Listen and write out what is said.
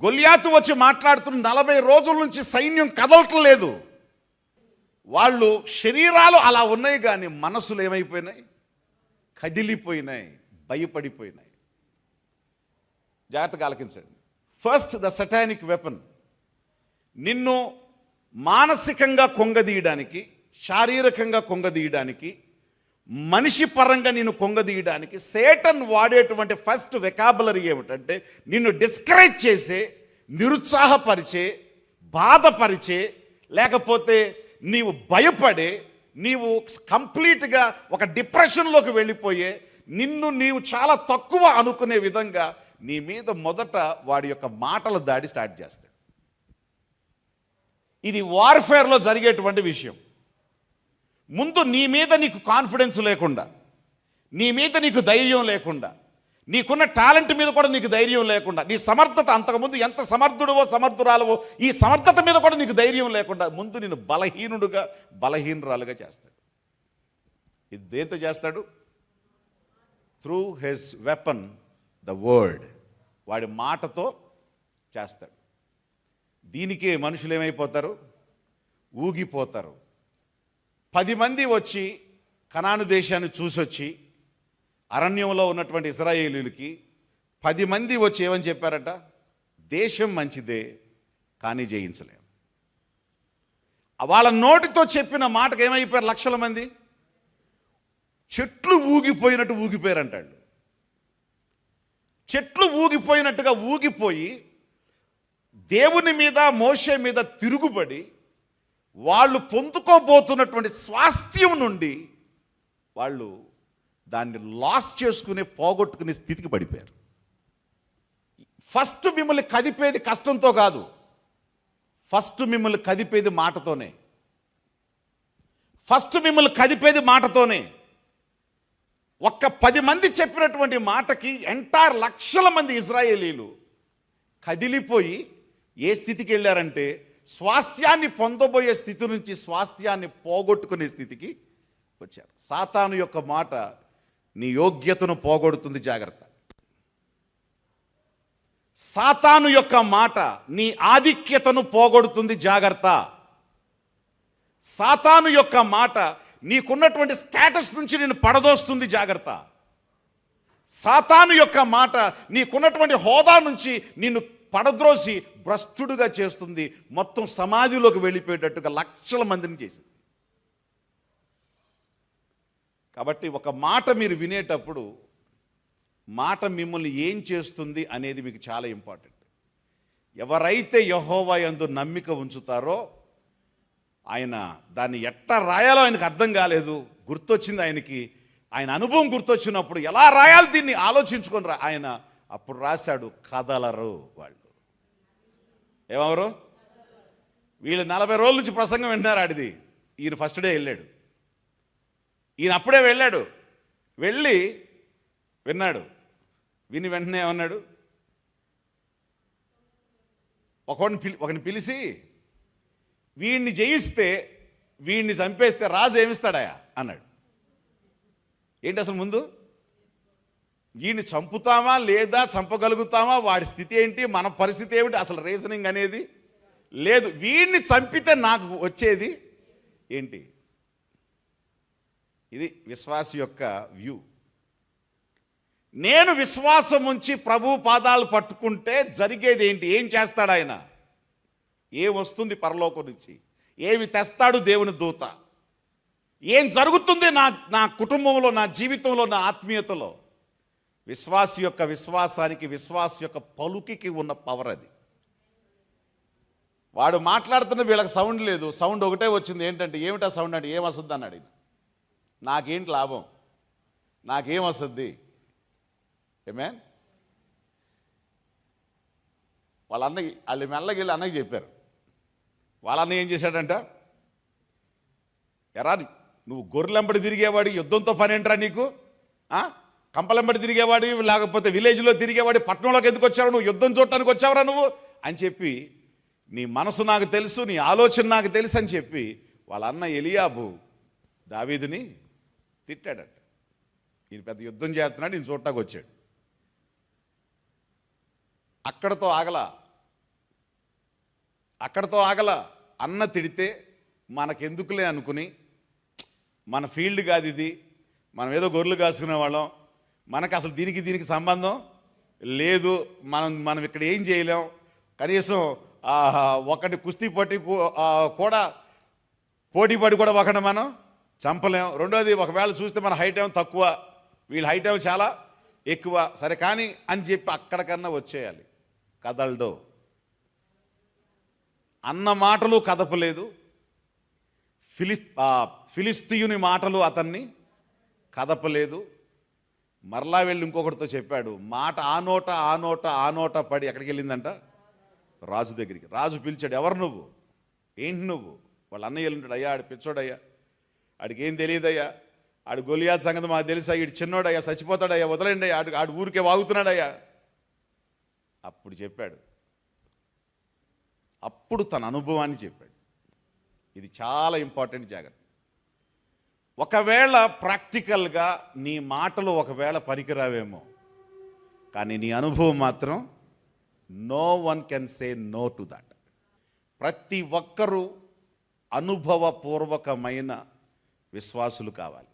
గొల్యాతు వచ్చి మాట్లాడుతున్న 40 రోజుల నుంచి సైన్యం కదలట్లేదు. వాళ్ళు శరీరాలు అలా ఉన్నాయి కానీ మనసులు ఏమైపోయినాయి? కదిలిపోయినాయి, భయపడిపోయినాయి. జాగ్రత్తగా ఆలకించండి. ఫస్ట్ ద సటానిక్ వెపన్, నిన్ను మానసికంగా కొంగదీయడానికి, శారీరకంగా కొంగదీయడానికి, మనిషి పరంగా నిన్ను కొంగదీయడానికి సేటన్ వాడేటువంటి ఫస్ట్ వెకాబులరీ ఏమిటంటే నిన్ను డిస్కరేజ్ చేసే, నిరుత్సాహపరిచే, బాధపరిచే, లేకపోతే నీవు భయపడే, నీవు కంప్లీట్గా ఒక డిప్రెషన్లోకి వెళ్ళిపోయే, నిన్ను నీవు చాలా తక్కువ అనుకునే విధంగా నీ మీద మొదట వాడి యొక్క మాటల దాడి స్టార్ట్ చేస్తాడు. ఇది వార్ఫేర్లో జరిగేటువంటి విషయం. ముందు నీ మీద నీకు కాన్ఫిడెన్స్ లేకుండా, నీ మీద నీకు ధైర్యం లేకుండా, నీకున్న టాలెంట్ మీద కూడా నీకు ధైర్యం లేకుండా, నీ సమర్థత, అంతకుముందు ఎంత సమర్థుడువో సమర్థురాలవో ఈ సమర్థత మీద కూడా నీకు ధైర్యం లేకుండా ముందు నిన్ను బలహీనుడుగా, బలహీనరాలుగా చేస్తాడు. ఇది దేంతో చేస్తాడు? Through his weapon the word, వాడి మాటతో చేస్తాడు. దీనికే మనుషులు ఏమైపోతారు? ఊగిపోతారు. 10 మంది వచ్చి కనాను దేశాన్ని చూసొచ్చి అరణ్యంలో ఉన్నటువంటి ఇశ్రాయేలీయులకి 10 మంది వచ్చి ఏమని చెప్పారట? దేశం మంచిదే కానీ జయించలేం. వాళ్ళ నోటితో చెప్పిన మాటకు ఏమైపోయారు? లక్షల మంది చెట్లు ఊగిపోయినట్టు ఊగిపోయారంటాడు. చెట్లు ఊగిపోయినట్టుగా ఊగిపోయి దేవుని మీద, మోషే మీద తిరుగుబడి వాళ్ళు పొందుకోబోతున్నటువంటి స్వాస్థ్యం నుండి వాళ్ళు దాన్ని లాస్ చేసుకునే, పోగొట్టుకునే స్థితికి పడిపోయారు. ఫస్ట్ మిమ్మల్ని కదిపేది కష్టంతో కాదు, ఫస్ట్ మిమ్మల్ని కదిపేది మాటతోనే. ఫస్ట్ మిమ్మల్ని కదిపేది మాటతోనే. ఒక్క 10 మంది చెప్పినటువంటి మాటకి ఎంటైర్ లక్షల మంది ఇశ్రాయేలీలు కదిలిపోయి ఏ స్థితికి వెళ్ళారంటే స్వాస్థ్యాన్ని పొందబోయే స్థితి నుంచి స్వాస్థ్యాన్ని పోగొట్టుకునే స్థితికి వచ్చారు. సాతాను యొక్క మాట నీ యోగ్యతను పోగొడుతుంది, జాగ్రత్త. సాతాను యొక్క మాట నీ ఆధిక్యతను పోగొడుతుంది, జాగ్రత్త. సాతాను యొక్క మాట నీకున్నటువంటి స్టేటస్ నుంచి నిన్ను పడదోస్తుంది, జాగ్రత్త. సాతాను యొక్క మాట నీకున్నటువంటి హోదా నుంచి నిన్ను పడద్రోసి భ్రష్టుడుగా చేస్తుంది, మొత్తం సమాధిలోకి వెళ్ళిపోయేటట్టుగా లక్షల మందిని చేసింది. కాబట్టి ఒక మాట మీరు వినేటప్పుడు మాట మిమ్మల్ని ఏం చేస్తుంది అనేది మీకు చాలా ఇంపార్టెంట్. ఎవరైతే యెహోవా యందు నమ్మిక ఉంచుతారో ఆయన దాన్ని ఎట్లా రాయాలో ఆయనకు అర్థం కాలేదు, గుర్తొచ్చింది ఆయనకి. ఆయన అనుభవం గుర్తొచ్చినప్పుడు ఎలా రాయాలి దీన్ని ఆలోచించుకొని ఆయన అప్పుడు రాశాడు, కదలరు వాళ్ళు. ఏమవరు? వీళ్ళు 40 రోజుల నుంచి ప్రసంగం వింటున్నారు ఆడిది. ఈయన ఫస్ట్ డే వెళ్ళాడు. ఈయన అప్పుడే వెళ్ళాడు, వెళ్ళి విన్నాడు. విని వెంటనే ఏమన్నాడు? ఒకరిని పిలిచి వీడిని జయిస్తే, వీడిని చంపేస్తే రాజు ఏమిస్తాడాయా అన్నాడు. ఏంటి అసలు ముందు? వీడిని చంపుతామా లేదా చంపగలుగుతామా, వాడి స్థితి ఏంటి, మన పరిస్థితి ఏమిటి, అసలు రీజనింగ్ అనేది లేదు. వీడిని చంపితే నాకు వచ్చేది ఏంటి? ఇది విశ్వాసి యొక్క వ్యూ. నేను విశ్వాసం ఉంచి ప్రభు పాదాలు పట్టుకుంటే జరిగేది ఏంటి? ఏం చేస్తాడు ఆయన? ఏం వస్తుంది పరలోకం నుంచి? ఏమి తెస్తాడు దేవుని దూత? ఏం జరుగుతుంది నా కుటుంబంలో, నా జీవితంలో, నా ఆత్మీయతలో? విశ్వాసి యొక్క విశ్వాసానికి, విశ్వాసి యొక్క పలుకికి ఉన్న పవర్ అది. వాడు మాట్లాడుతున్న వీళ్ళకి సౌండ్ లేదు, సౌండ్ ఒకటే వచ్చింది. ఏంటంటే ఏమిటా సౌండ్ అంటే ఏమొస్తుంది అన్నాడు. నాకేంటి లాభం, నాకేమొస్తుంది? ఏమే వాళ్ళ అన్నకి, వాళ్ళు మెల్లకి వెళ్ళి అన్నకి చెప్పారు. వాళ్ళ అన్న ఏం చేశాడంట, ఎరా నువ్వు గొర్రెలంబడి తిరిగేవాడి యుద్ధంతో పని ఏంట్రా నీకు? కంపలంబడి తిరిగేవాడి, లేకపోతే విలేజ్లో తిరిగేవాడి పట్టణంలోకి ఎందుకు వచ్చావు? నువ్వు యుద్ధం చూడటానికి వచ్చావురా నువ్వు అని చెప్పి, నీ మనసు నాకు తెలుసు, నీ ఆలోచన నాకు తెలుసు అని చెప్పి వాళ్ళ అన్న ఎలియాబు దావీదుని తిట్టాడట. ఈయన పెద్ద యుద్ధం చేస్తున్నాడు, ఈయన చూడటానికి వచ్చాడు. అక్కడతో ఆగలా. అక్కడతో ఆగల. అన్న తిడితే మనకెందుకులే అనుకుని, మన ఫీల్డ్ కాదు ఇది, మనం ఏదో గొర్రెలు కాసుకునే వాళ్ళం, మనకు అసలు దీనికి సంబంధం లేదు, మనం ఇక్కడ ఏం చేయలేం, కనీసం ఒకటి కుస్తీ పోటీ కూడా పోటీపడి కూడా ఒకటి మనం చంపలేం. రెండోది, ఒకవేళ చూస్తే మన హైట్ ఏమో తక్కువ, వీళ్ళ హైట్ ఏమో చాలా ఎక్కువ, సరే కానీ అని చెప్పి అక్కడికన్నా వచ్చేయాలి. కదలడో అన్న మాటలు కదపలేదు, ఫిలిస్తీయుని మాటలు అతన్ని కదపలేదు. మరలా వెళ్ళి ఇంకొకటితో చెప్పాడు. మాట ఆ నోట పడి ఎక్కడికి వెళ్ళిందంట? రాజు దగ్గరికి. రాజు పిలిచాడు, ఎవరు నువ్వు, ఏంటి నువ్వు? వాళ్ళ అన్నయ్య ఉంటాడు. అయ్యా ఆడు పిచ్చోడయ్యా, ఆడికి ఏం తెలియదయ్యా, ఆడు గొలియాత్ సంగతి మాకు తెలుసా, ఈడు చిన్నోడయ్యా, చచ్చిపోతాడయ్యా, వదలండి అయ్యా, ఆడు ఊరికే వాగుతున్నాడయ్యా. అప్పుడు చెప్పాడు, అప్పుడు తన అనుభవాన్ని చెప్పాడు. ఇది చాలా ఇంపార్టెంట్ జాగ్రత్త. ఒకవేళ ప్రాక్టికల్గా నీ మాటలు ఒకవేళ పనికిరావేమో, కానీ నీ అనుభవం మాత్రం no one can say no to that. ప్రతి ఒక్కరూ అనుభవపూర్వకమైన విశ్వాసులు కావాలి.